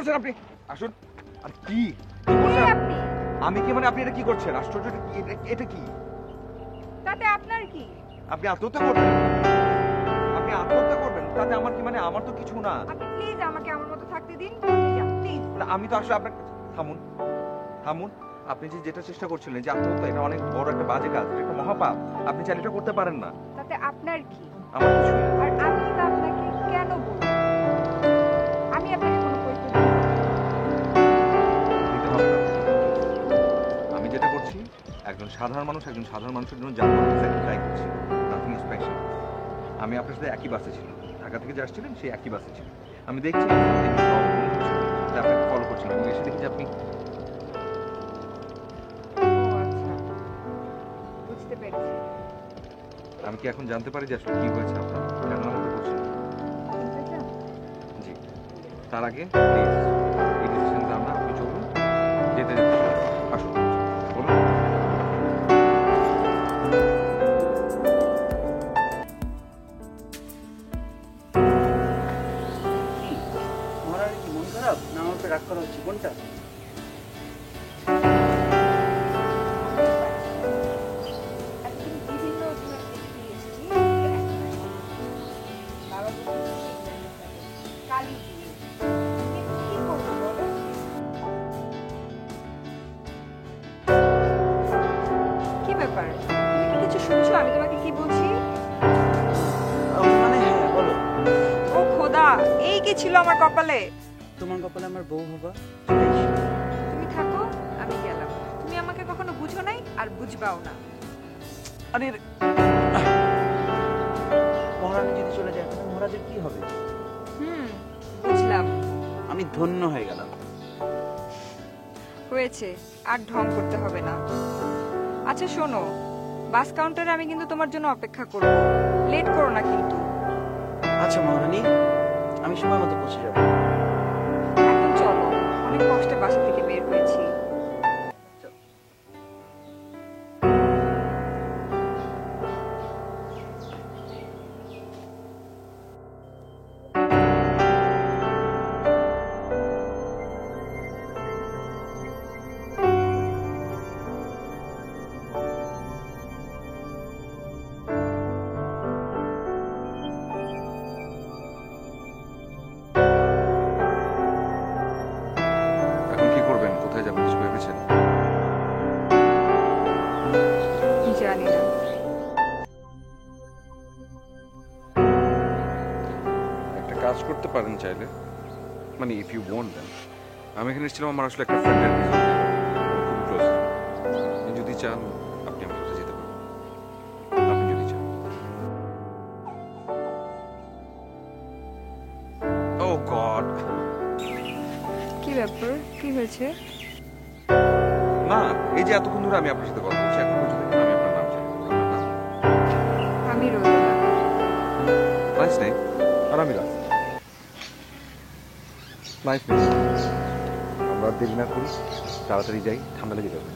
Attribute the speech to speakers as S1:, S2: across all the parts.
S1: করছেন আপনি? আসুন। আর কি করছেন আপনি? আমি কি মানে আপনি এটা কি করছেন? আশ্চর্য, এটা কি?
S2: তাতে আপনার কি?
S1: আপনি আত্মহত্যা করবেন? আপনি আত্মহত্যা করবেন? তাতে আমার কি মানে? আমার তো কিছু না।
S2: আপনি প্লিজ আমাকে আমার মতো থাকতে দিন, প্লিজ।
S1: আমি তো আসলে আপনার থামুন, থামুন। আপনি যেটা চেষ্টা করছিলেন যে আত্মহত্যা, এটা অনেক বড় একটা বাজে কাজ, একটা মহাপাপ। আপনি চাইলে এটা করতে পারেন না।
S2: তাতে আপনার কি?
S1: আমার কিছু না।
S2: আর আমি বা আপনাকে কেন বলবো? আমি আপনাকে কোনো কৈফিয়ত
S1: দিতে হবে না। আমি যেটা করছি, একজন সাধারণ মানুষের জন্য যা করার তাই করছি। Nothing special. আমি আপনার সাথে একই বাসে ছিলাম, ঢাকা থেকে যে আসছিলেন সেই একই বাসে ছিলাম। আমি দেখছি আপনাকে ফলো করছিলাম এবং এসে দেখি যে আপনি
S2: বুঝতে পেরেছি।
S1: আমি কি এখন জানতে পারি যে আসলে কি হয়েছে আপনার, কেন আমাকে করছেন? জি। তার আগে প্লিজ এই ডিসিশন দাম না, আপনি চলুন, যেতে যেতে আসুন, বলুন।
S3: মহারানী কি মন খারাপ না আমার উপরে রাগ করা হচ্ছে কোনটা?
S2: কি ব্যাপার? তুমি কি কিছু শুনছো আমি তোমাকে কি বলছি?
S3: মানে হ্যাঁ বলো।
S2: ও খোদা, এই কি ছিল আমার কপালে?
S3: তোমার কপালে আমার বউ হবা।
S2: তুমি থাকো, আমি গেলাম। তুমি আমাকে কখনো বুঝো নাই আর বুঝবাও না।
S3: আরে মহারানী যদি চলে যায় তাহলে মহারাজের কি হবে?
S2: বুঝলাম।
S3: আমি ধন্য হয়ে গেলাম।
S2: হয়েছে, আর ঢং করতে হবে না। আচ্ছা শোনো, বাস কাউন্টারে আমি কিন্তু তোমার জন্য অপেক্ষা করব। লেট করো না কিন্তু।
S3: আচ্ছা মহারানী, আমি সময় মতো পৌঁছে যাবো।
S2: এখন চলো, অনেক কষ্টে বাসা থেকে বের হয়েছি।
S1: এখন কি করবেন? কোথায় যাবেন? কিছু ভেবেছেন?
S2: জানি না।
S1: একটা কাজ করতে পারেন চাইলে, মানে ইফ ইউ ওয়ান্ট দেন। আমি এখানে এসেছিলাম আমার আসলে একটা ফ্রেন্ডের খুবই ক্লোজ। আপনি যদি চান আপনি আমার সাথে যেতে পারেন, আপনি যদি চান। ও গড,
S2: কি ব্যাপার? কি হয়েছে?
S1: না এই যে এতক্ষণ ধরে আমি আপনার সাথে কথা বলছি, এখন পর্যন্ত কিন্তু আমি আপনার নাম জানি না। আপনার নাম?
S2: আমি রোদেলা।
S1: Nice name. আর আমি রাজ। Nice name. আমরা দেরি না করি, তাড়াতাড়ি যাই, ঠান্ডা লেগে যাবে।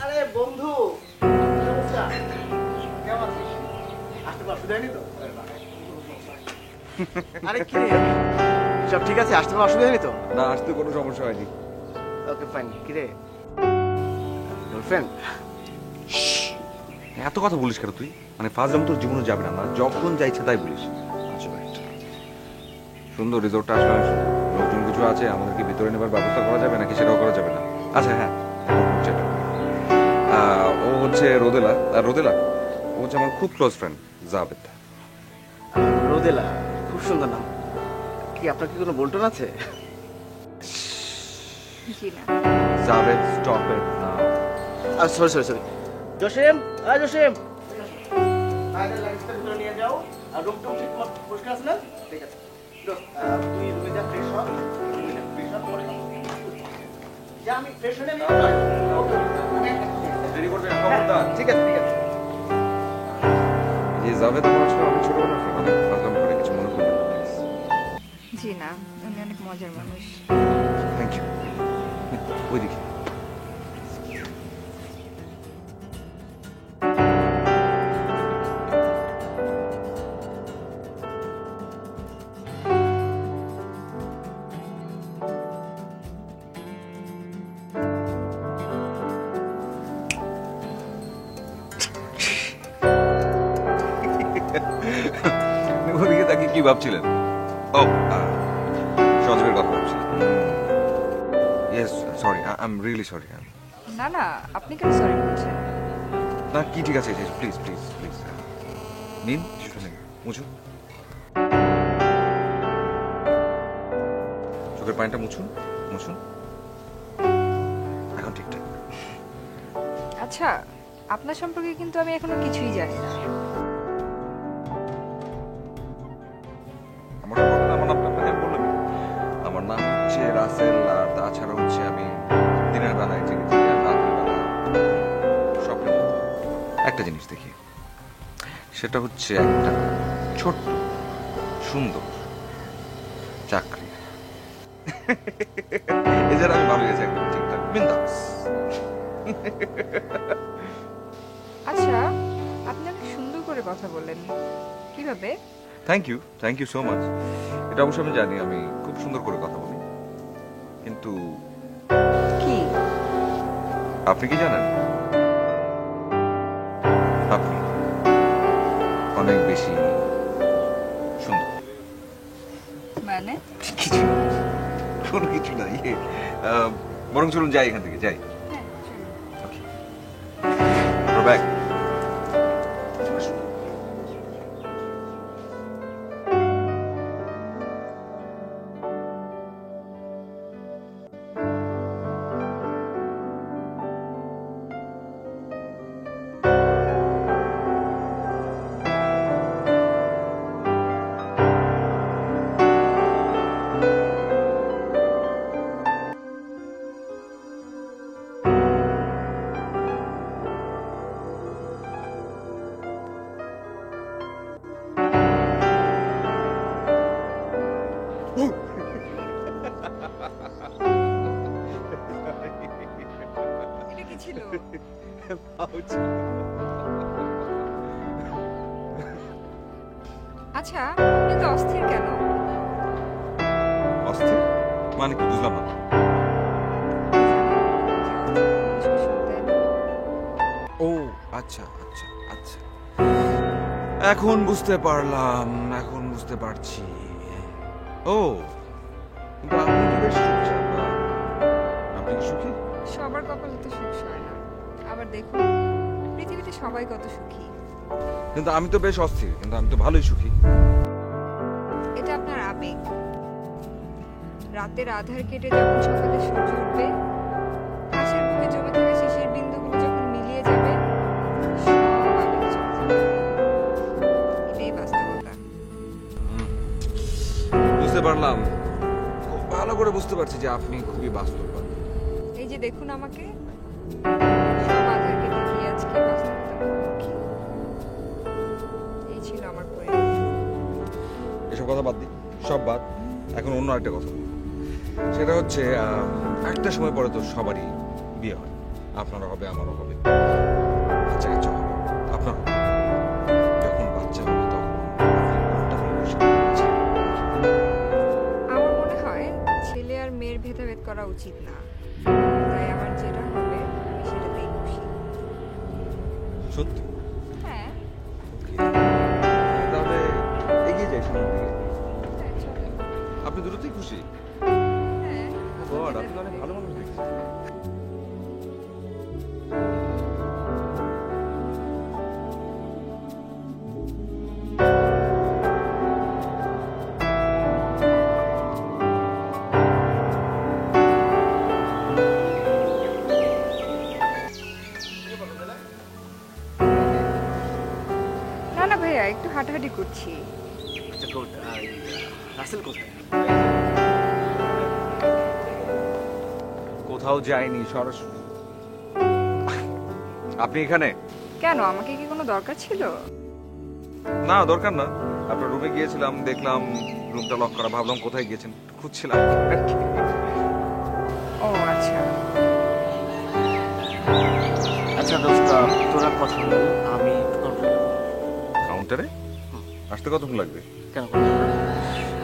S3: আরে বন্ধু, কেমন আছিস? আসতে পারছো দেয়নি তো? আরে কি রে, সব ঠিক আছে? আসতে অসুবিধা হয়নি তো?
S1: না, আসতে কোনো সমস্যা হয়নি।
S3: Okay fine. কি রে, গার্লফ্রেন্ড?
S1: এত কথা বলিস কেন তুই? মানে ফাজলাম তোর জীবনে যাবে না, না যখন যা ইচ্ছা তাই বলিস। আচ্ছা সুন্দর রিসোর্টটা আসলে অনেক সুন্দর। লোকজন কিছু আছে, আমাদেরকে ভিতরে নেবার ব্যবস্থা করা যাবে নাকি সেটাও করা যাবে না? আচ্ছা হ্যাঁ, ও হচ্ছে রোদেলা। আর রোদেলা ও হচ্ছে আমার খুব ক্লোজ ফ্রেন্ড জাভেদ।
S3: রোদেলা, খুব সুন্দর নাম। কি আপনার কি কোনো বলটন আছে?
S2: জি না।
S1: Javed, stop it now.
S3: Sorry sorry sorry. Jasim, আয় জসিম, আয়দের লাগেজটা ভিতরে নিয়ে যাও। আর রুম টুম ঠিক মতো পরিষ্কার আছে না? ঠিক আছে। তুই রুমে যা, ফ্রেশ হ। ফ্রেশ হ, পরে আমি ফ্রেশ হয়ে নিই।
S1: দেরি করবেন খবরদার।
S3: ঠিক আছে ঠিক আছে।
S1: যে যাবে তোমার আসলে অনেক ছোটবেলা থেকে অনেক ফাজলাম করে কিছু মনে করবেন না প্লিজ।
S2: জি না, উনি অনেক মজার মানুষ।
S1: Thank you. ওইদিকে ওদিকে তাকে কি ভাবছিলেন? ও সজীবের কথা ভাবছিলেন। Yes sorry, I am really sorry.
S2: না না, আপনি কেন সরি বলছেন?
S1: না কি ঠিক আছে, প্লিজ প্লিজ প্লিজ নিন টিস্যুটা নিন, মুছুন চোখের পানিটা, মুছুন মুছুন, এখন ঠিকঠাক।
S2: আচ্ছা, আপনার সম্পর্কে কিন্তু আমি এখনো কিছুই জানি না।
S1: আমার সম্পর্কে আমার নামটা আপনাকে আমি বললাম, আমার নাম হচ্ছে রাসেল, আর তাছাড়া হচ্ছে আমি দিনের বেলায় জেগেছি আর রাতের বেলা স্বপ্নের মতো একটা জিনিস দেখি, সেটা হচ্ছে একটা ছোট্ট সুন্দর চাকরি। এছাড়া আমি ভালো গেছি একদম ঠিকঠাক বিন্দাস।
S2: আচ্ছা, আপনি অনেক সুন্দর করে কথা বললেন, কিভাবে?
S1: Thank you so much. এটা অবশ্য আমি জানি আমি খুব সুন্দর করে কথা বলি, কিন্তু
S2: কি?
S1: আপনি কি জানেন আপনি অনেক বেশি সুন্দর।
S2: মানে?
S1: কিছু না, কোনো কিছু না, বরং চলুন যাই এখান থেকে, যাই।
S2: হ্যাঁ, চলুন।
S1: ওকে, আপনার ব্যাগ।
S2: এটা কি ছিল? আচ্ছা, আপনি তো অস্থির কেন?
S1: অস্থির মানে কি বুঝলাম না। ও আচ্ছা আচ্ছা আচ্ছা, এখন বুঝতে পারলাম, এখন বুঝতে পারছি। ও কিন্তু আপনি তো বেশ চুপচাপ, আপনি কি সুখী?
S2: সবার কপালে তো সুখ হয় না। আবার দেখুন, পৃথিবীতে সবাই কত সুখী।
S1: কিন্তু আমি তো বেশ অস্থির, কিন্তু আমি তো ভালোই সুখী।
S2: এটা আপনার আবেগ। রাতের আধার কেটে যখন সকালে সূর্য উঠবে, ঘাসের বুকে জমে থাকা শিশির বিন্দুগুলো যখন মিলিয়ে যাবে, সব আবেগ চলে যাবে। এটাই বাস্তবতা।
S1: বুঝতে পারলাম, খুব ভালো করে বুঝতে পারছি যে আপনি খুবই বাস্তববাদী।
S2: এই যে দেখুন আমাকে, সব আধার কেটে গিয়ে আজকে বাস্তবতার মুখোমুখি। এই ছিল আমার পরিণতি।
S1: এসব কথা বাদ দিই, সব বাদ। এখন অন্য একটা কথা বলি। সেটা হচ্ছে একটা সময় পরে তো সবারই বিয়ে হয়, আপনারও হবে আমারও হবে, বাচ্চা কাচ্চা হবে আপনার হবে। যখন বাচ্চা হবে তখন আপনি কোনটা নিয়ে বসে আছেন?
S2: আমার মনে হয় ছেলে আর মেয়ের ভেদাভেদ করা উচিত না। তাই আমার যেটা হবে আমি সেটাতেই খুশি।
S1: সত্যি?
S2: হ্যাঁ,
S1: ওকে, তাহলে এগিয়ে যাই সামনের দিকে।
S2: হ্যাঁ, চলেন।
S1: আপনি দুটোতেই খুশি?
S2: হ্যাঁ,
S1: গড, আপনি তো অনেক ভালো মানুষ দেখছি।
S2: না না ভাইয়া, একটু হাঁটাহাঁটি করছি।
S3: আচ্ছা গুড। রাসেল কোথায়?
S1: কোথাও যাইনি, সরাসরি। আপনি এখানে?
S2: কেন, আমাকে কি কোনো দরকার ছিল?
S1: না, দরকার না। আপনার রুমে গিয়েছিলাম, দেখলাম রুমটা লক করা, ভাবলাম কোথায় গিয়েছেন, খুঁজছিলাম।
S2: ও আচ্ছা।
S3: আচ্ছা দোস্ত, তোরা কথা বল, আমি
S1: কাউন্টারে আসতে কতক্ষণ লাগবে?
S3: কেন?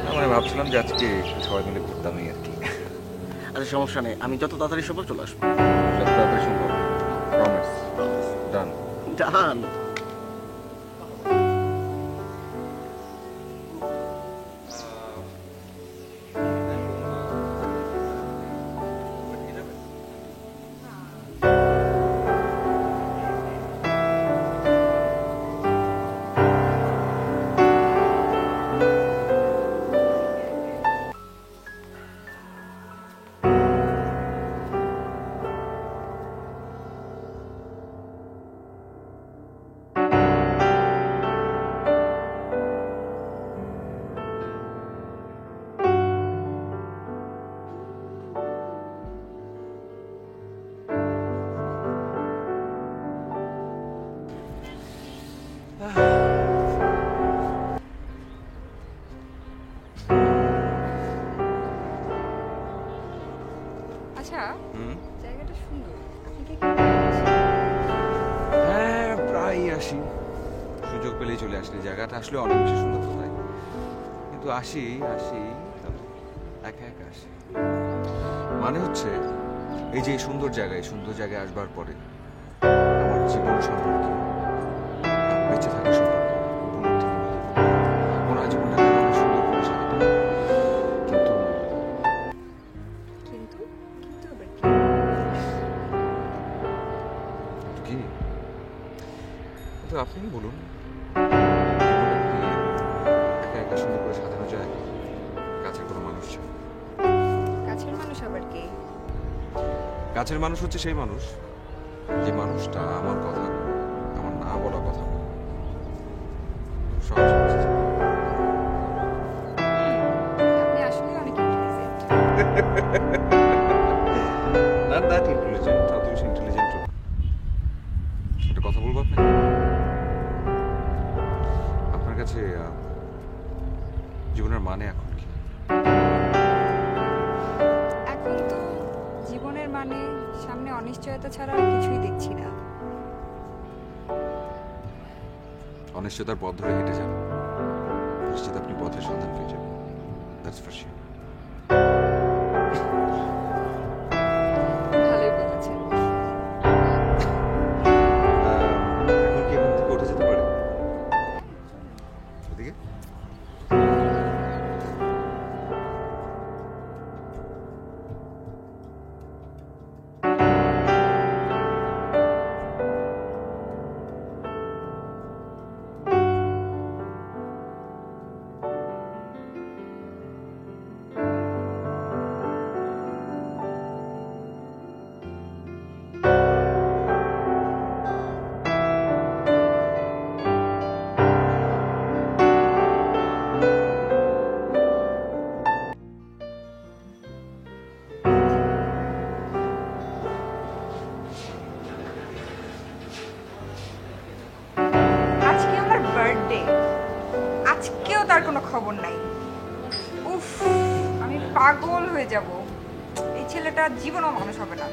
S1: না, মানে ভাবছিলাম যে আজকে সবাই মিলে ঘুরতামই আর কি।
S3: আচ্ছা সমস্যা নেই, আমি যত তাড়াতাড়ি সম্ভব চলে আসবো।
S1: যত তাড়াতাড়ি সম্ভব। প্রমিস। ডান।
S3: ডান।
S2: আচ্ছা,
S1: হুম।
S2: জায়গাটা সুন্দর। আপনি কি এখানে আসেন?
S1: হ্যাঁ, প্রায়ই আসি, সুযোগ পেলেই চলে আসলে। জায়গাটা আসলে অনেক বেশি সুন্দর তো, তাই। কিন্তু আসি আসি তবে একা একা আসি। মানে হচ্ছে এই যে এই সুন্দর জায়গায় আসবার পরে আমার জীবন সম্পর্কে, বেঁচে থাকা সম্পর্কে উপলব্ধি হলো। মনে হয় জীবনটাকে আমি অনেক সুন্দর করে সাজাতে পারি। কিন্তু
S2: কিন্তু কিন্তু আবার কি?
S1: কি? তো আপনিই বলুন, জীবনটাকে কি একা একা সুন্দর করে সাজানো যায়? কাছের কোনো মানুষ চাই।
S2: কাছের মানুষ আবার কে?
S1: কাছের মানুষ হচ্ছে সেই মানুষ, যে মানুষটা আমার কথা, আমার না বলা কথা বলে। সহজে বুঝে যায়।
S2: আপনি আসলে অনেক ইন্টেলিজেন্ট।
S1: Not that intelligent, অত বেশি intelligent ও না। একটা কথা বলবো আপনাকে? আপনার কাছে জীবনের মানে এখন কি?
S2: এখন তো জীবনের মানে সামনে অনিশ্চয়তা ছাড়া আর কিছুই দেখছি না।
S1: অনিশ্চয়তার পথ ধরে হেঁটে যান, নিশ্চিত আপনি পথের সন্ধান পেয়ে যাবেন। That's for sure.
S2: ভালোই বলেছেন।
S1: এখন কি এখান থেকে উঠে যেতে পারে? ওদিকে?
S2: আজকে আমার বার্থডে, আজকেও তার কোনো খবর নাই। উফ, আমি পাগল হয়ে যাব। এই ছেলেটা জীবনও মানুষ হবে না।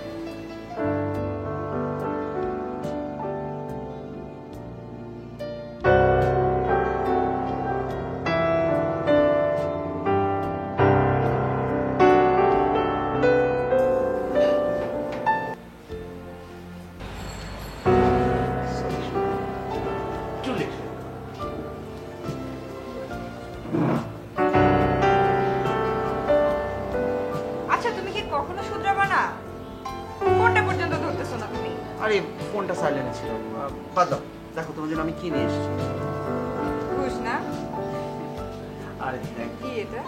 S3: চলে
S2: আচ্ছা, তুমি কি কখনো শুধরাবা না? ফোনটা পর্যন্ত ধরতেছো না তুমি।
S3: আরে ফোনটা সাইলেন্ট ছিল, বাদ দাও। দেখো তোমার জন্য আমি কি নিয়ে এসেছি।
S2: খুশ না?
S3: আরে দেখ,
S2: কি এটা?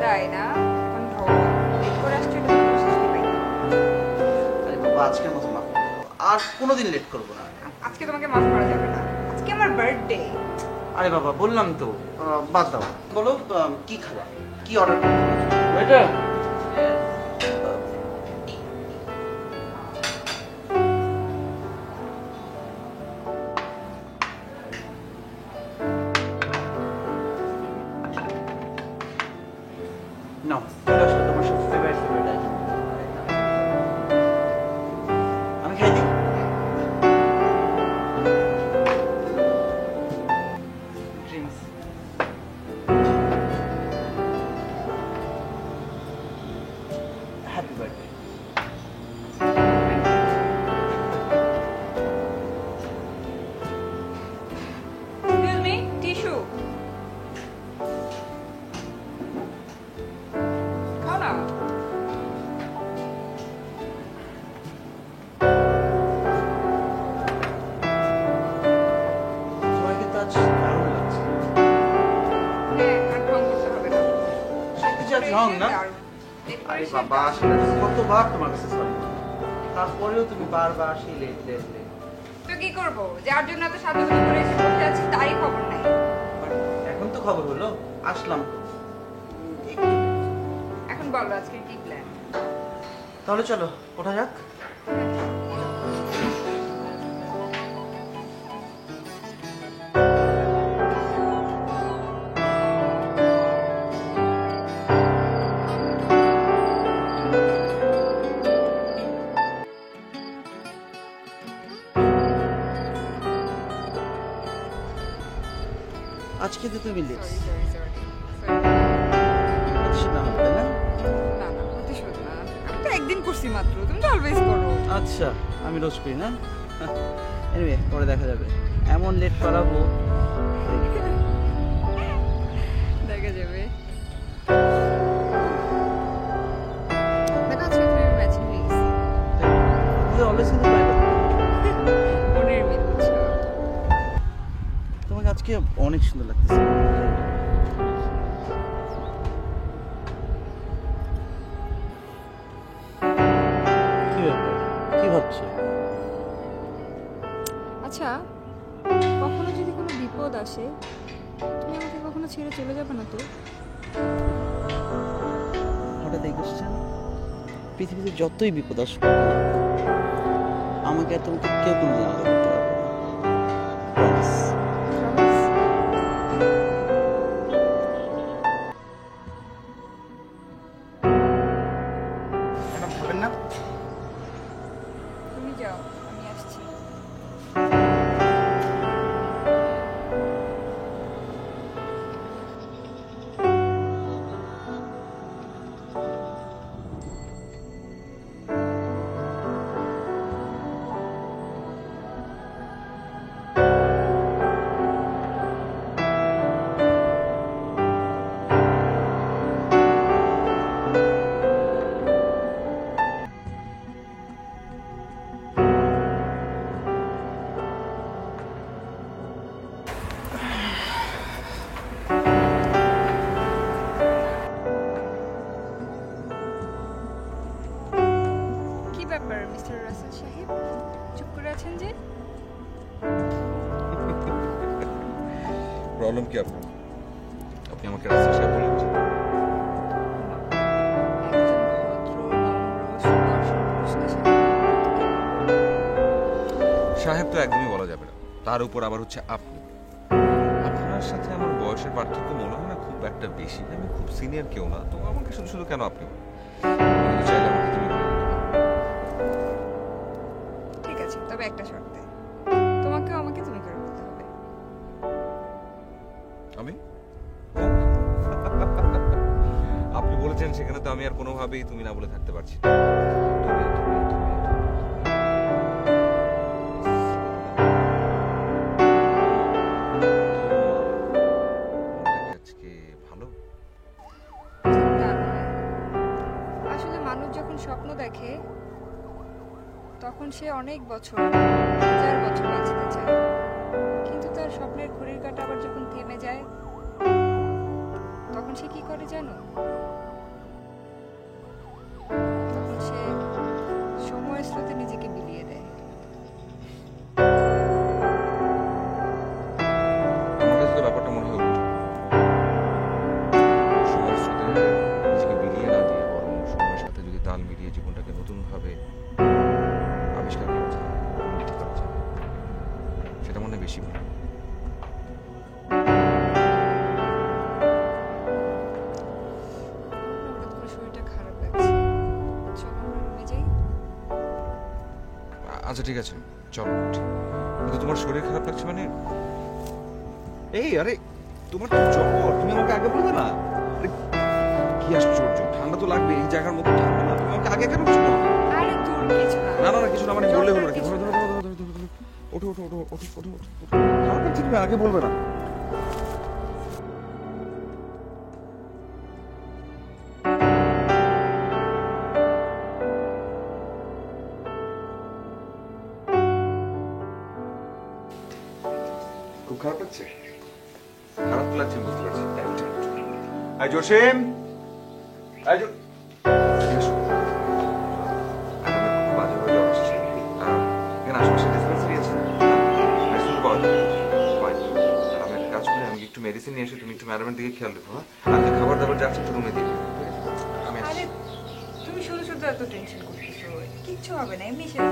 S2: তাই না? এখন ধরো, লেট করে আসছো, এটা তো প্রসেস দিবাই।
S3: আরে বাবা আজকের মতো মাফ করে দাও, আর কোনোদিন লেট করবো না।
S2: আজকে তোমাকে মাফ করা যাবে না, আজকে আমার বার্থডে।
S3: আরে বাবা বললাম তো, বাদ দাও। বলো কি খাবা, কি অর্ডার করবো? এটা নাও চলে আসলো তোমার সব ফেভারিট আইটেম। আমি খাই দিই। Drinks happy birthday.
S2: Excuse me, tissue. খাও না।
S3: তোমার কিন্তু আজ দারুণ লাগছে।
S2: হ্যাঁ, আর ঢং করতে হবে না।
S3: সবকিছু আজ রং না? আরে বাবা, আসলে কতবার তোমার কাছে সরি, তারপরেও তুমি বারবার সেই লেট লেট লেট।
S2: তো কি করবো? যার জন্য এত সাজুগুজু করে এসে বসে আছি তারই খবর নাই।
S3: এখন তো খবর হলো, আসলাম তো। একটু
S2: এখন বলো আজকে কি প্ল্যান?
S3: তাহলে চলো ওঠা যাক। আজকে তো তুমি লেট, প্রতিশোধ না হবে না?
S2: না না, প্রতিশোধ না। আমি তো একদিন করছি মাত্র, তুমি তো অলওয়েজ করো।
S3: আচ্ছা, আমি রোজ করি না। এনিওয়ে, পরে দেখা যাবে। এমন লেট করাবো
S2: দেখা যাবে। দেখো আজকে তুমি ম্যাচিং হয়ে গেছি।
S3: অলওয়েজ কিন্তু প্রাইভেট।
S2: মনের মিল বুঝছো?
S3: তোমাকে আজকে অনেক সুন্দর লাগতেছে। কি ব্যাপার? কি ভাবছো?
S2: আচ্ছা, কখনো যদি কোনো বিপদ আসে, তুমি আমাকে কখনো ছেড়ে চলে যাবে না তো?
S3: হঠাৎ এই কোশ্চেন? পৃথিবীতে যতই বিপদ আসবে আমাকে আর তোমাকে কেউ কোনো আলাদা করতে পারবে না। Promise.
S2: Promise?
S3: ম্যাডাম খাবেন না?
S2: তুমি যাও, আমি আসছি। কি ব্যাপার মিস্টার রাসেল সাহেব, চুপ করে আছেন যে?
S1: প্রবলেম কি আপনার? আপনি আমাকে রাস্তা সাহেব বলে দিচ্ছেন।
S2: একজন ভদ্র, নম্র, সুদর্শন পুরুষকে সামনে
S1: সাহেব তো একদমই বলা যাবে না, তার উপর আবার হচ্ছে আপনি। আপনার সাথে আমার বয়সের পার্থক্য মনে হয় না খুব একটা বেশি। আমি খুব সিনিয়র কেউ না, তো আমাকে শুধু শুধু কেন আপনি বলেন? আমি চাইলে আমাকে তুমি বলে দিতে পারেন।
S2: ঠিক আছে, তবে একটা শর্তে, তোমাকেও আমাকে তুমি করে বলতে হবে।
S1: আমি ও, আপনি বলেছেন সেখানে তো আমি আর কোনোভাবেই তুমি না বলে থাকতে পারছি না। আজকে ভালো।
S2: তা নয়। আসলে মানুষ যখন স্বপ্ন দেখে তখন সে অনেক বছর, 1000 বছর বাঁচতে চায়, কিন্তু তার স্বপ্নের ঘড়ির কাঁটা আবার যখন থেমে যায় তখন সে কি করে জানো? তখন সে সময়ের স্রোতে নিজেকে বিলিয়ে দেয়।
S1: আমার কাছে তো ব্যাপারটা মনে হয় উল্টো। সময়ের সাথে নিজেকে বিলিয়ে না দিয়ে জীবনটাকে নতুনভাবে আবিষ্কার করা যায়, উন্নতি করা যায়, সেটা মনে হয় বেশি ভালো।
S2: হঠাৎ করে শরীরটা খারাপ লাগছে, চলো আমরা রুমে যাই।
S1: আচ্ছা ঠিক আছে, চলো। কিন্তু তোমার শরীর খারাপ লাগছে মানে? এই আরে, তোমার তো জ্বর, তুমি আমাকে আগে বলবে না? আরে, কি আশ্চর্য, ঠান্ডা তো লাগবে, এই জায়গার মতো ঠান্ডা না, তুমি আমাকে আগে কেন কিছু বলবে?
S2: আরে দূর কিছু না।
S1: না না না, কিছু না, মানে বললে হলো নাকি?
S2: কিছু
S1: ধরো
S2: না।
S1: ধরো ধরো ধরো ধরো ধরো। ওঠো ওঠো ওঠো ওঠো ওঠো ওঠো ওঠো। খারাপ লাগছে, তুমি আগে বলবে না? খুব খারাপ লাগছে? খারাপ তো লাগছে, বুঝতে পারছি। আই জসিম, আই জো, এসো। খুব বাজেভাবে জ্বর আসছে। এখানে আশেপাশে ডিসপেন্সারি আছে? মেডিসিন পাওয়া যাবে? Fine. আর আমি একটা কাজ করি, আমি একটু মেডিসিন নিয়ে এসে তুমি একটু ম্যাডামের দিকে খেয়াল রেখো, হ্যাঁ? আর যে খাবার দাবার যাচ্ছে একটু রুমে দিয়ে দিও। আমি
S2: আরে
S1: আসছি।
S2: তুমি শুধু শুধু এত টেনশন করতেছো, কিচ্ছু হবে না, এমনি সেরে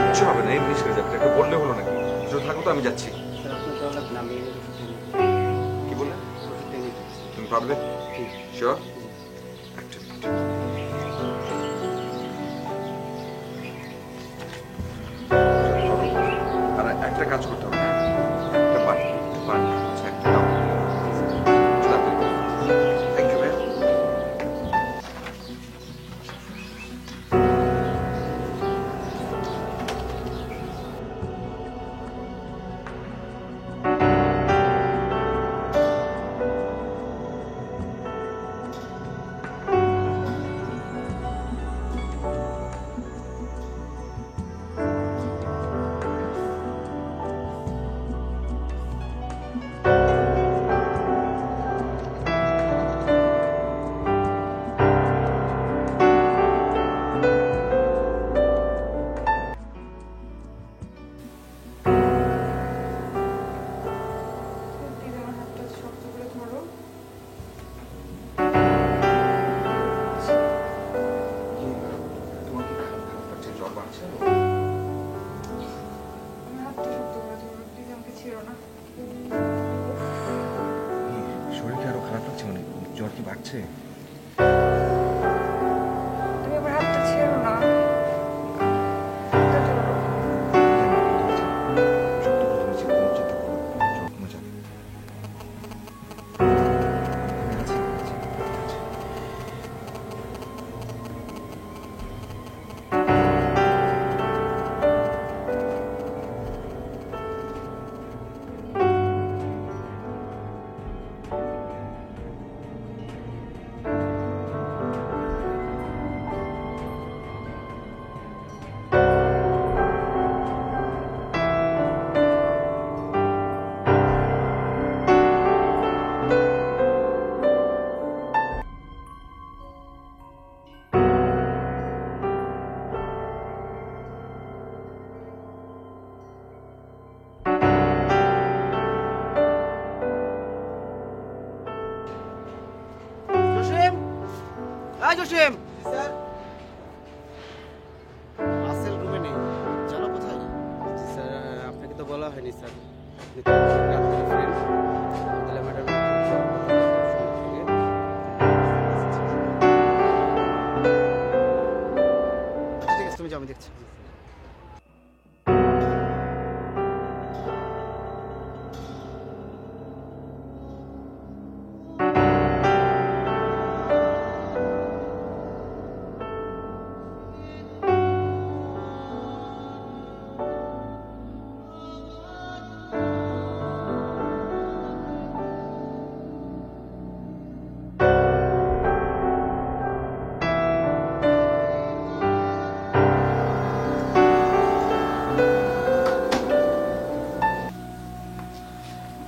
S1: কিছু হবে না, এমনি সেরে যাবে, একটু বললে হলো নাকি? শুধু থাকো তো, আমি যাচ্ছি।
S3: স্যার আপনার জ্বর লাগবে না, আমি
S1: কি বললে? তুমি পারবে? শিওর? একটা মিনিট। আর একটা কাজ করতে হবে, একটা পানি, আচ্ছা একটা দাও। থ্যাংক ইউ ভাই।
S2: প্লিজ আমার হাতটা শক্ত করে ধরো।
S1: তোমার কি খারাপ লাগছে? জ্বর বাড়ছে?
S2: আমার হাতটা শক্ত করে ধরো, প্লিজ আমাকে ছেড়ো না।
S1: শরীর কি আরো খারাপ লাগছে? মানে জ্বর কি বাড়ছে?
S2: তুমি আমার হাতটা ছেড়ো না, হাতটা ধরো।
S3: জসিম, আয় জসিম। স্যার আসেল রুমে নেই, জানো কোথায়? স্যার আপনাকে তো বলা হয়নি স্যার, আপনি তো রাত্রে ফ্রেন্ড তাহলে ম্যাডাম আচ্ছা ঠিক আছে, তুমি যাও, আমি দেখছি।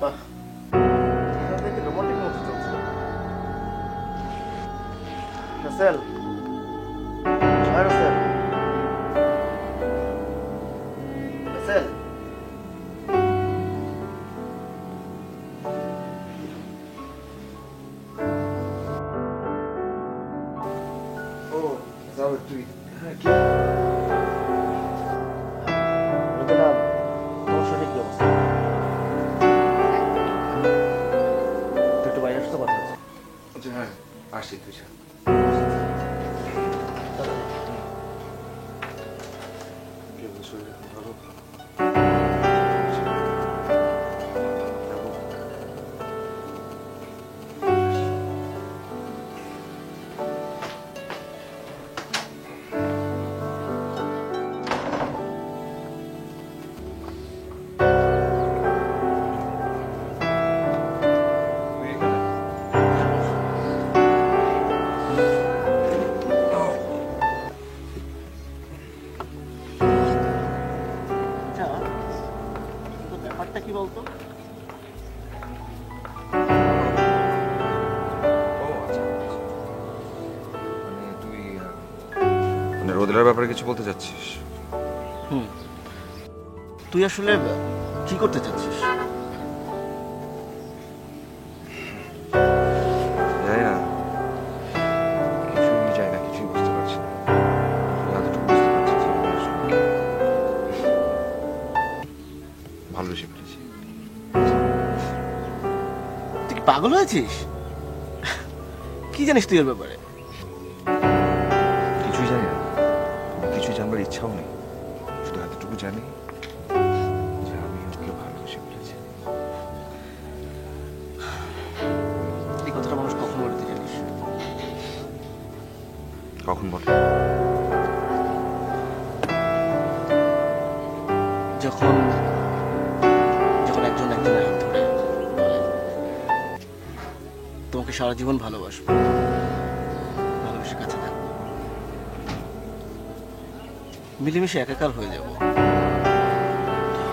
S3: বাহ, এখানে দেখি রোমান্টিক মুভি চলছে। রাসেল, হাই রাসেল। রাসেল,
S1: ও যাও, তুই
S4: হ্যাঁ কি রোদেলা, তোমার শরীরে কি অবস্থা? তুই একটু বাইরে আসতে কথা আছে।
S1: আচ্ছা হ্যাঁ আসছি তুই যা। কি অবস্থা, শরীর এখন ভালো? তুই এখানে?
S4: আচ্ছা, কিন্তু ব্যাপারটা কি বলতো?
S1: ও আচ্ছা আচ্ছা। মানে তুই মানে রোদেলার ব্যাপারে কিছু বলতে চাচ্ছিস?
S4: হুম, তুই আসলে কি করতে চাচ্ছিস?
S1: জানি না, কিছুই জানি না, কিছুই বুঝতে পারছি না। শুধু এতটুকু বুঝতে পারছি যে আমি আসলে ভালোবেসে ফেলেছি।
S4: তুই কি পাগল হয়েছিস? কি জানিস তুই এর ব্যাপারে?
S1: কিছুই জানি না, কিছুই জানবার ইচ্ছাও নেই। শুধু এতটুকু জানি যে আমি ওকে ভালোবেসে ফেলেছি।
S4: এই কথাটা মানুষ কখন বলে তুই জানিস?
S1: কখন বলে?
S4: যখন যখন একজন একজনের হাত ধরে বলে তোমাকে সারা জীবন ভালোবাসবো, ভালোবেসে কাছে থাকবো, মিলেমিশে একাকার হয়ে যাব।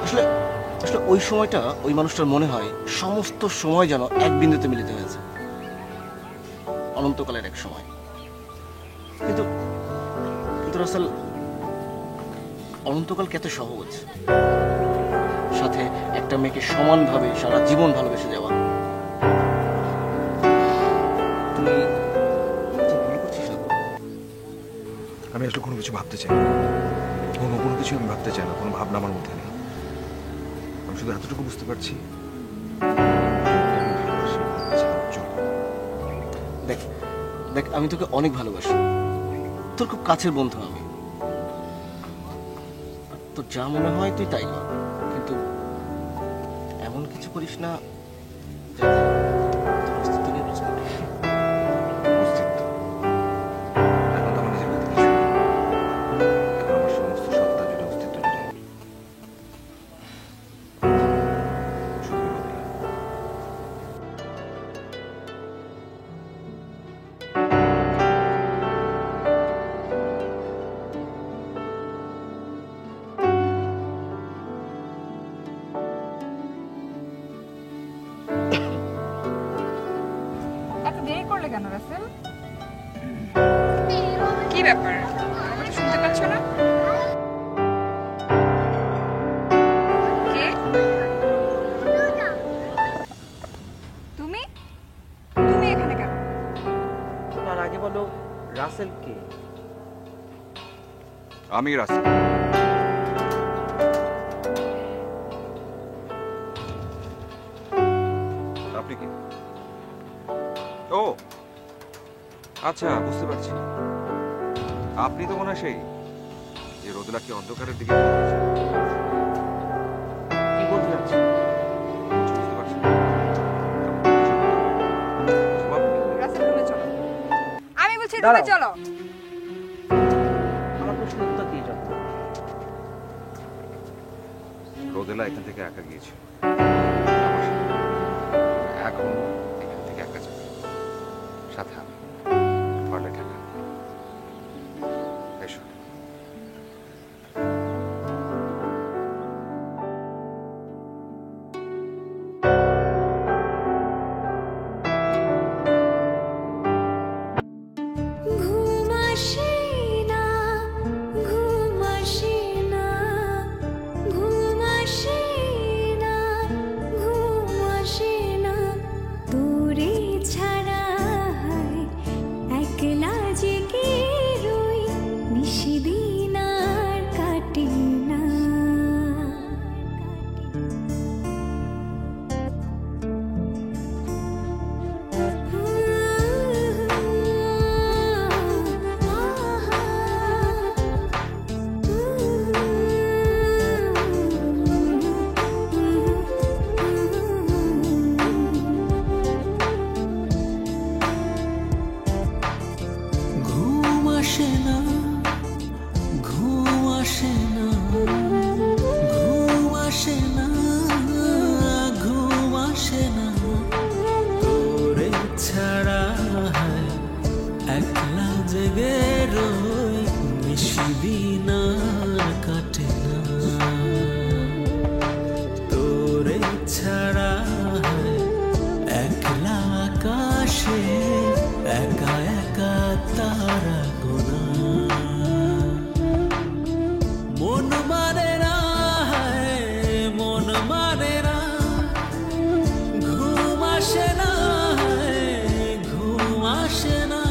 S4: আসলে আসলে ওই সময়টা ওই মানুষটার মনে হয় সমস্ত সময় যেন এক বিন্দুতে মিলিত হয়েছে, অনন্তকালের এক সময়। কিন্তু কিন্তু রাসেল, অনন্তকাল কত সহজ, সাথে একটা মেয়েকে সমানভাবে সারা জীবন ভালোবেসে যাওয়া। তুই কি ভুল করছিস না তো?
S1: আমি আসলে কোনো কিছু ভাবতে চাই না, কোনো কিছু আমি ভাবতে চাই না, কোনো ভাবনা আমার মধ্যে নেই। আমি শুধু এতটুকু বুঝতে পারছি আমি ভালোবাসি। চল।
S4: দেখ দেখ, আমি তোকে অনেক ভালোবাসি, তোর খুব কাছের বন্ধু আমি। তোর যা মনে হয় তুই তাই কর, কিন্তু এমন কিছু করিস না যাতে তোর অস্তিত্ব নিয়ে প্রশ্ন ওঠে।
S1: অস্তিত্ব এখন তো আমার নিজের কাছে কিছু নেই। এখন আমার সমস্ত সত্তা জুড়ে অস্তিত্ব জুড়ে শুধুই রোদেলা।
S2: এত দেরি করলে কেন রাসেল? কি ব্যাপার, আমাকে শুনতে পাচ্ছ না? কে? তুমি তুমি এখানে কেন?
S3: তার আগে বলো রাসেল কে?
S1: আমি রাসেল। আপনি কি? ও আচ্ছা, বুঝতে পারছি। আপনি তো মনে হয় সেই যে রোদেলাকে অন্ধকারের দিকে নিয়ে গেছে।
S3: কি বলতে যাচ্ছি?
S1: কিছু বুঝতে পারছি না। জবাব দিন।
S2: রাসেল রুমে চলো। আমি বলছি রুমে
S3: দাঁড়াও।
S2: চলো।
S3: আমার প্রশ্নের উত্তর দিয়ে যাও।
S1: রোদেলা এখান থেকে একা গিয়েছে আমার সাথে। এখন এখান থেকে একা যাবে, সাথে আমি, পারলে টাকা। এসো।
S5: ঘুম আসে না, ঘুম আসে না, ঘুম আসে না, ঘুম আসে না, তোরে ছাড়া একলা
S6: জেগে রই বেশি দিন আর কাটে না তোরে ছাড়া একলা আকাশে একা একা তারা গোনা মন মানে না মন মানে না ঘুম আসে না ঘুম আসে না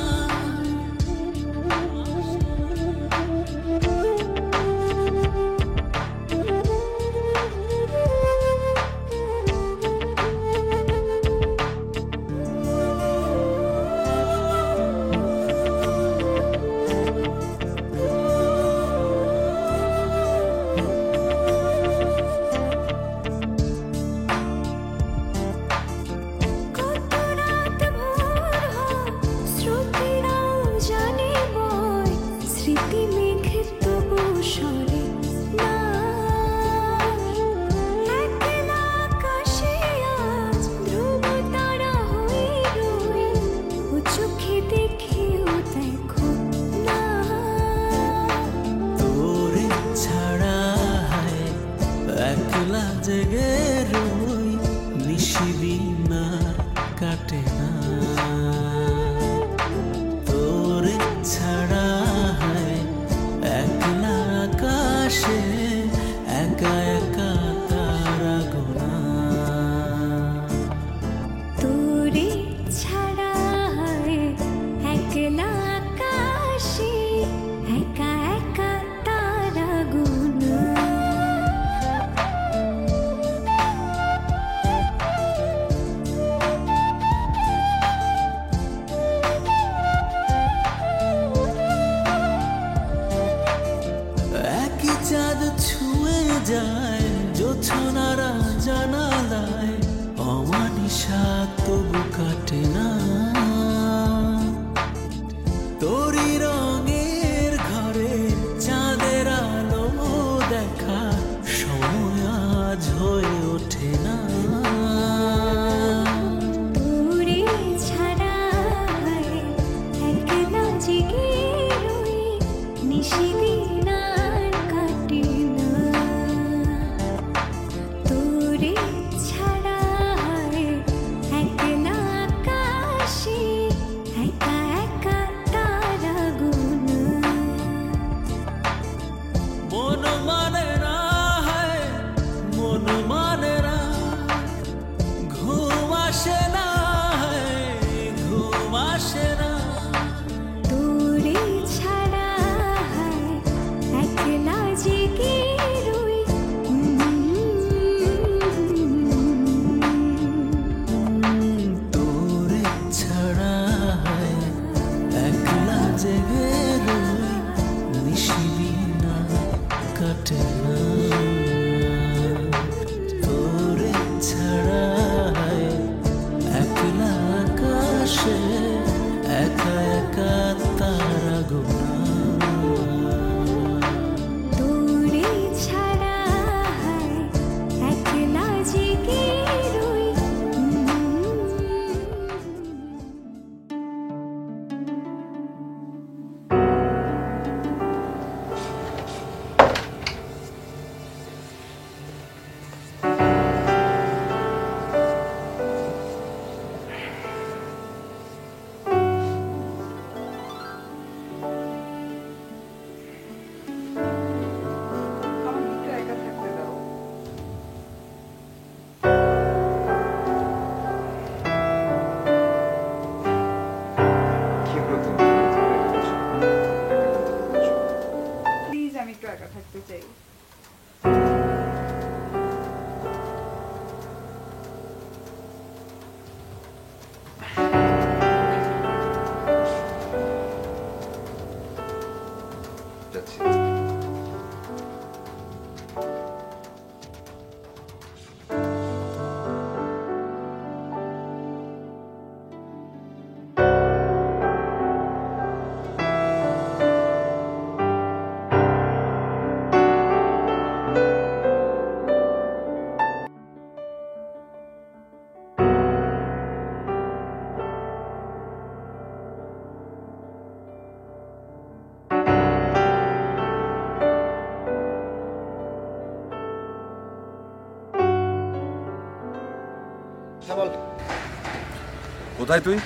S1: কোথায় তুই?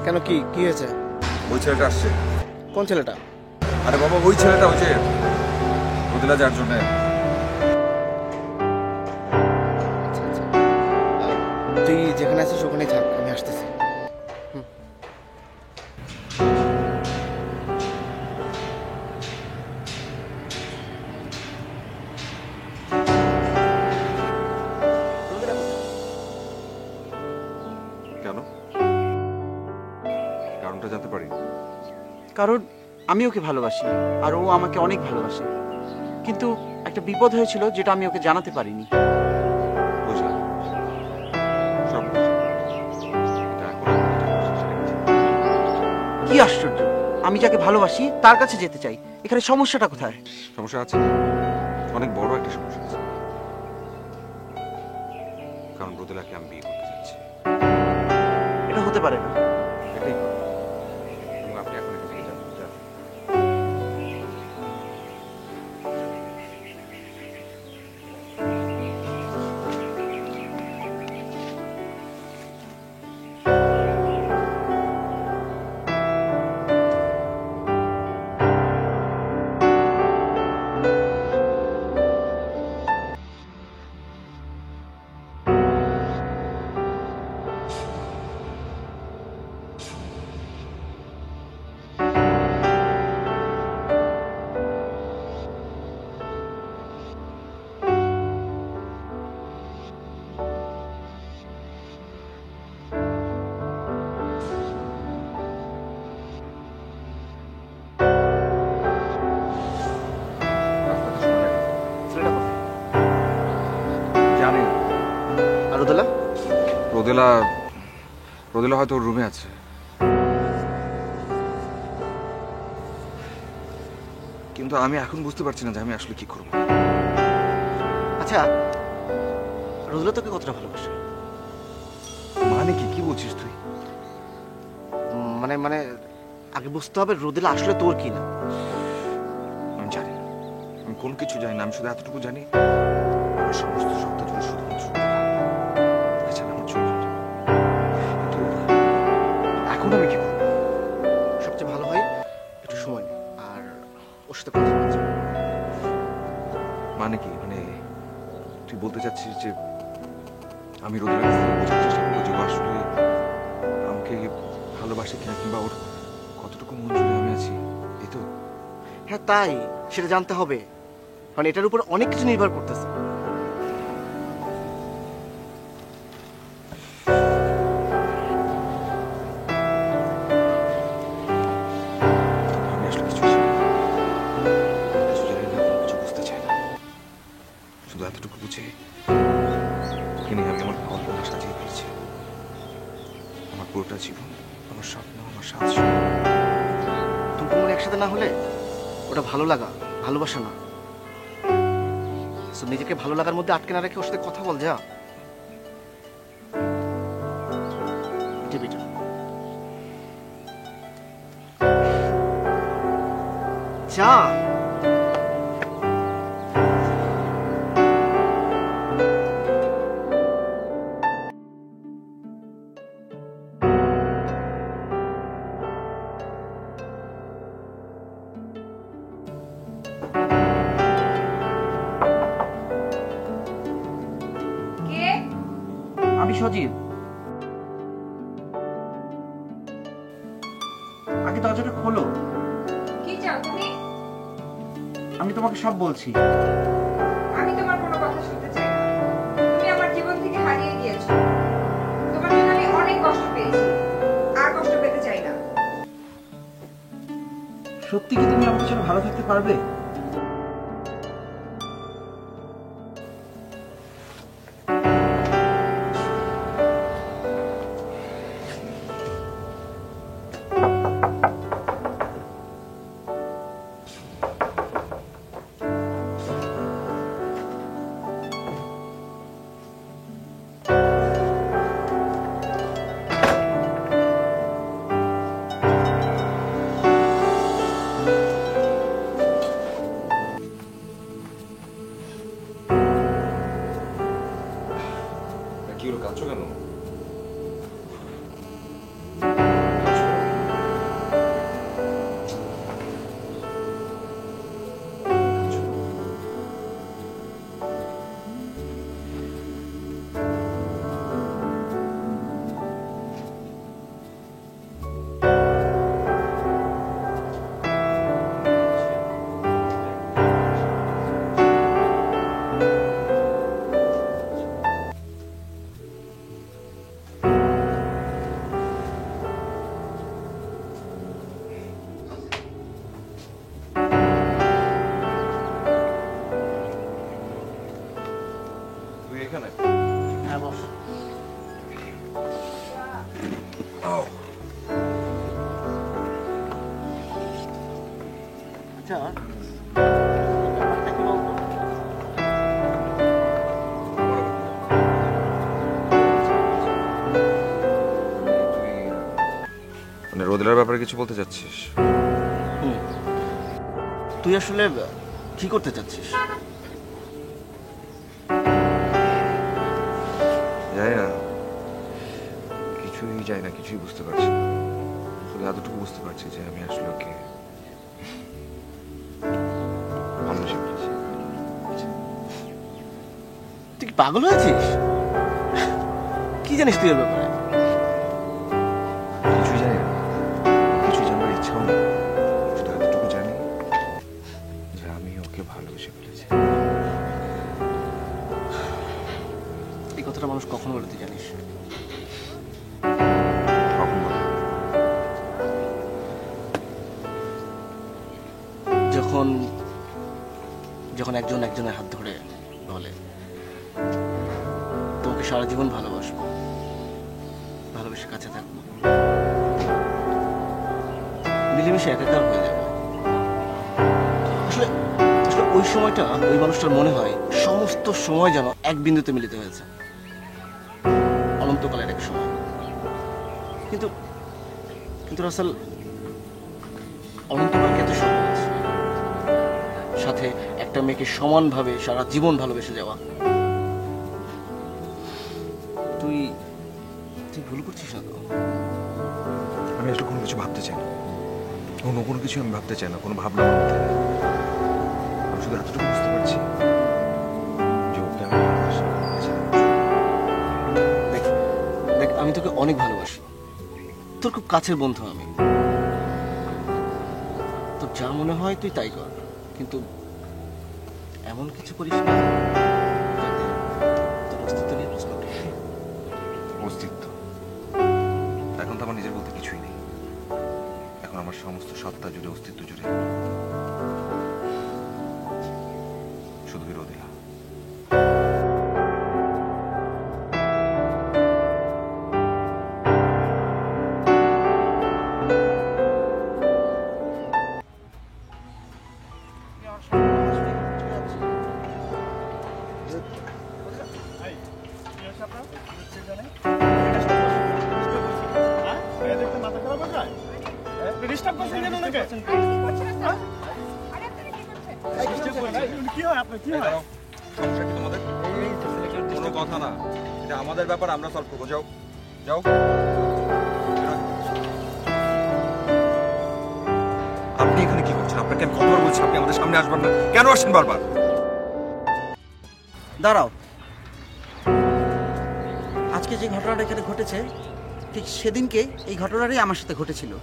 S4: কেন, কি কি হয়েছে?
S1: ওই ছেলেটা আসছে।
S4: কোন ছেলেটা?
S1: আরে বাবা ওই ছেলেটা, ওই যে রোদেলা যার জন্য।
S4: তুই যেখানে আছিস ওখানেই থাক, আমি আসতেছি।
S1: কেন? কারণটা জানতে পারি?
S3: কারণ আমি ওকে ভালোবাসি আর ও আমাকে অনেক ভালোবাসে, কিন্তু একটা বিপদ হয়েছিল যেটা আমি ওকে জানাতে পারিনি।
S1: বুঝলাম, সব বুঝলাম। এটা এখন আমি যেটা করছি সেটা কি?
S3: কি আশ্চর্য, আমি যাকে ভালোবাসি তার কাছে যেতে চাই, এখানে সমস্যাটা কোথায়?
S1: সমস্যা আছে, অনেক বড় একটা সমস্যা আছে। কারণ রোদেলাকে আমি বিয়ে করতে যাচ্ছি।
S3: এটা হতে পারে না।
S1: এটাই কথা। এবং আপনি এখন এখান থেকে যান, যান। রাস্তাটা সময় লাগে।
S4: ছেলেটা কোথায়?
S1: জানি না।
S4: আর রোদেলা?
S1: রোদেলা রোদেলা হয়তো ওর রুমে আছে। কিন্তু আমি এখন বুঝতে পারছি না যে আমি আসলে কি করবো।
S4: আচ্ছা, রোদেলা তোকে কতটা ভালোবাসে?
S1: মানে কি, কি বলছিস তুই?
S4: মানে মানে আগে বুঝতে হবে রোদেলা আসলে তোর কি না।
S1: আমি জানি না, আমি কোনো কিছু জানি না। আমি শুধু এতটুকু জানি, আমার সমস্ত সত্তা জুড়ে শুধুমাত্র রোদেলা। এছাড়া আমার চলে যাবে। কিন্তু এখন আমি কি করবো?
S4: সবচেয়ে ভালো হয় একটু সময় নে আর ওর সাথে কথা বলছি।
S1: মানে কি, মানে তুই বলতে চাচ্ছিস যে আমি রোদেলার কাছ থেকে বোঝার চেষ্টা করবো যে ও আসলে আমাকে ভালোবাসে কিনা, কিংবা ওর কতটুকু মন জুড়ে আমি আছি, এই তো?
S4: হ্যাঁ তাই, সেটা জানতে হবে, কারণ এটার উপর অনেক কিছু নির্ভর করতেছে।
S1: আমি আসলে কিছু জানি না। কিছু জানি না, কোনো কিছু বুঝতে চাই না। শুধু এতটুকু বুঝে ওকে নিয়ে আমি আমার কল্পনা সাজিয়ে ফেলছি। আমার পুরোটা জীবন, আমার স্বপ্ন, আমার সাজ।
S4: দুটো মন একসাথে না হলে ওটা ভালো লাগা, ভালোবাসা না। So, নিজেকে ভালো লাগার মধ্যে আটকে না রেখে ওর সাথে কথা বল, যা। টিভিটা যা।
S2: কে?
S3: আমি সজীব। আগে দরজাটা খোলো,
S2: কি চাও তুমি?
S3: আমি তোমাকে সব বলছি।
S2: আমি তোমার কোনো কথা শুনতে চাই না। তুমি আমার জীবন থেকে হারিয়ে গিয়েছো। তোমার জন্য আমি অনেক কষ্ট পেয়েছি, আর কষ্ট পেতে চাই না।
S3: সত্যি কি তুমি আমাকে ছাড়া ভালো থাকতে পারবে?
S4: আচ্ছা ব্যাপারটা কি বলতো?
S1: মানে রোদেলার ব্যাপারে কিছু বলতে চাচ্ছিস?
S4: হুম। তুই আসলে কি করতে চাচ্ছিস?
S1: জানি না, কিছুই জানি না, কিছুই বুঝতে পারছি না। শুধু এতটুকু বুঝতে পারছি যে আমি আসলে ওকে ভালোবেসে ফেলেছি।
S4: তুই কি পাগল হয়েছিস? কি জানিস তুই এর ব্যাপারে?
S1: কিছুই জানি না, কিছুই জানার ইচ্ছাও নেই। শুধু এতটুকু জানি যে আমি ওকে ভালোবেসে ফেলেছি।
S4: এই কথাটা মানুষ কখন বলে তুই জানিস?
S1: কখন বলবো?
S4: যখন যখন একজন একজনের হাত ধরে বলে তোমাকে সারা জীবন ভালোবাসবো, ভালোবেসে কাছে থাকবো, মিলেমিশে একাকার হয়ে যাবো। আসলে আসলে ওই সময়টা ওই মানুষটার মনে হয় সমস্ত সময় যেন এক বিন্দুতে মিলিত হয়েছে, অনন্তকালের এক সময়। কিন্তু কিন্তু রাসেল, অনন্তকাল এত সহজ, সাথে একটা মেয়েকে সমানভাবে সারা জীবন ভালোবেসে যাওয়া। তুই তুই ভুল করছিস না তো?
S1: আমি আসলে কোনো কিছু ভাবতে চাই না, কোনো কিছু আমি ভাবতে চাই না, কোনো ভাবনা আমার মধ্যে নেই। আমি শুধু এতটুকু বুঝতে পারছি যে ওকে আমি ভালোবাসি।
S4: দেখ দেখ, আমি তোকে অনেক ভালোবাসি, তোর খুব কাছের বন্ধু আমি। তোর যা মনে হয় তুই তাই কর, কিন্তু এমন কিছু করিস না যাতে তোর অস্তিত্ব নিয়ে প্রশ্ন ওঠে।
S1: অস্তিত্ব এখন তো আমার নিজের বলতে কিছুই নেই। এখন আমার সমস্ত সত্তা জুড়ে, অস্তিত্ব জুড়ে শুধুই রোদেলা। সমস্যা কি তোমাদের? কোনো কথা না, এটা আমাদের ব্যাপার, আমরা সলভ করবো। যাও যাও। আপনি এখানে কি করছেন? আপনাকে আমি কতবার বলছি আপনি আমাদের সামনে আসবেন না, কেন আসছেন বারবার?
S3: দাঁড়াও, আজকে যে ঘটনাটা এখানে ঘটেছে ঠিক সেদিনকে এই ঘটনাটাই আমার সাথে ঘটেছিল।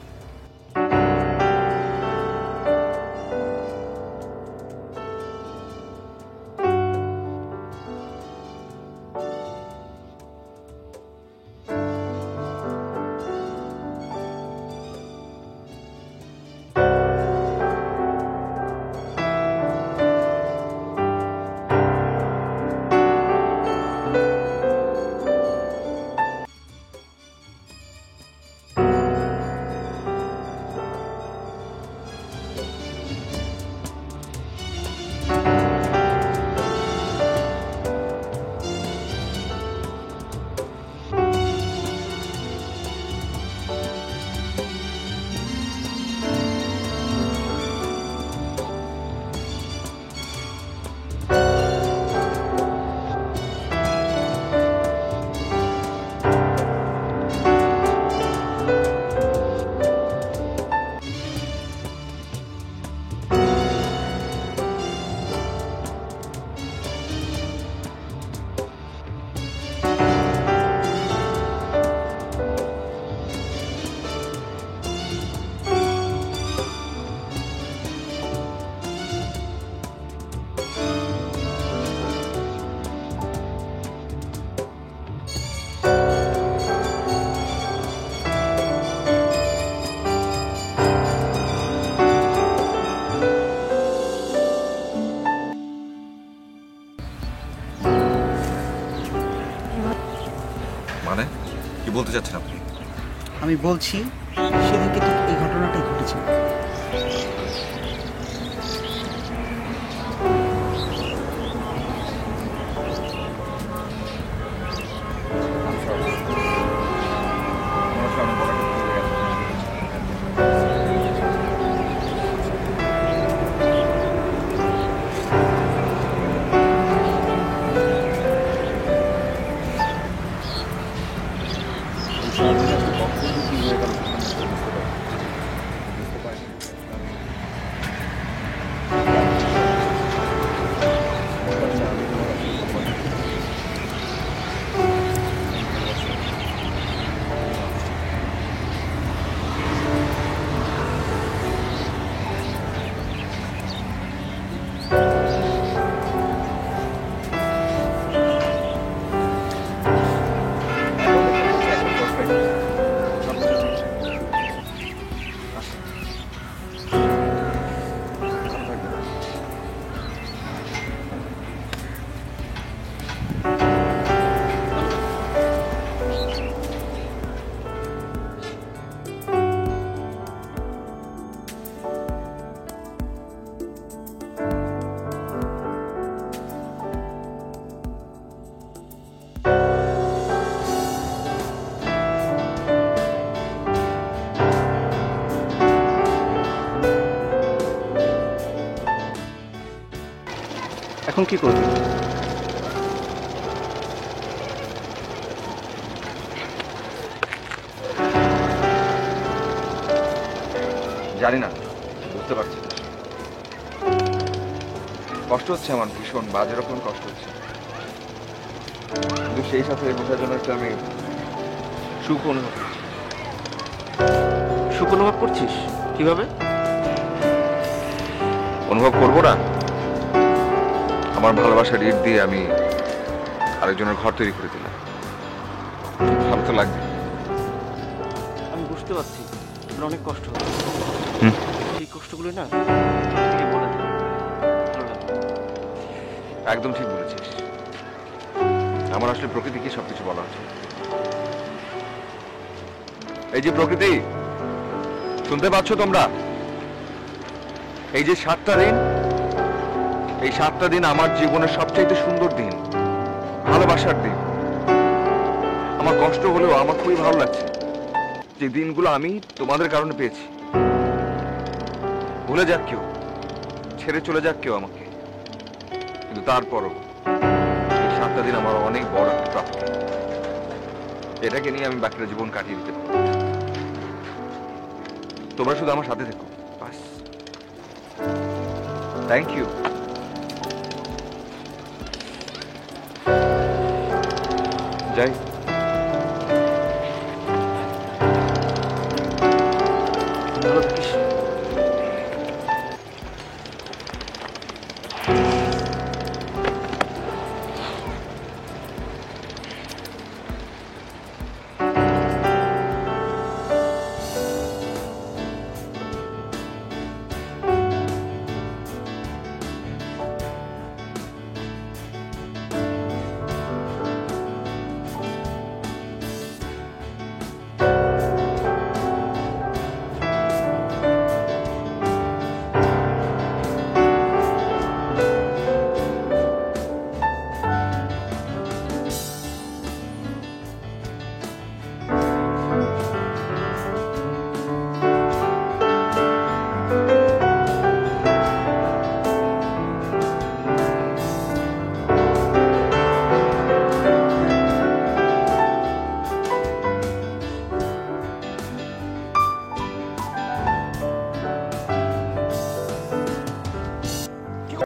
S1: মানে কি বলতে চাচ্ছেন আপনি?
S3: আমি বলছি সেদিনকে ঠিক এই ঘটনাটাই ঘটেছিল।
S4: এখন কি করবি?
S1: জানি না, বুঝতে পারছি না। কষ্ট হচ্ছে আমার, ভীষণ বাজে রকম কষ্ট হচ্ছে, কিন্তু সেই সাথে বোঝার জন্য একটা আমি সুখ অনুভব করছি।
S4: সুখ অনুভব করছিস কিভাবে?
S1: অনুভব করবো না? আমার ভালোবাসার ইট দিয়ে আমি আরেকজনের ঘর তৈরি করে দিলাম, ভালো তো লাগবে।
S4: আমি বুঝতে পারছি তোর অনেক কষ্ট হচ্ছে।
S1: হুম।
S4: এই কষ্টগুলো না তোকে বলে দে। ভালো লাগবে।
S1: একদম ঠিক বলেছিস। আমার আসলে প্রকৃতিকে সবকিছু বলা হচ্ছে। এই যে প্রকৃতি, শুনতে পাচ্ছ তোমরা? এই যে 7টা দিন, এই 7টা দিন আমার জীবনের সবচাইতে সুন্দর দিন, ভালোবাসার দিন। আমার কষ্ট হলেও আমার খুবই ভালো লাগছে যে দিনগুলো আমি তোমাদের কারণে পেয়েছি। ভুলে যাক কেউ, ছেড়ে চলে যাক কেউ আমাকে, কিন্তু তারপরও এই 7টা দিন আমার অনেক বড় একটা প্রাপ্তি। এটাকে নিয়ে আমি বাকিটা জীবন কাটিয়ে দিতে পারবো। তোমরা শুধু আমার সাথে থেকো, বাস। Thank you. যাই।
S4: ভালো থাকিস।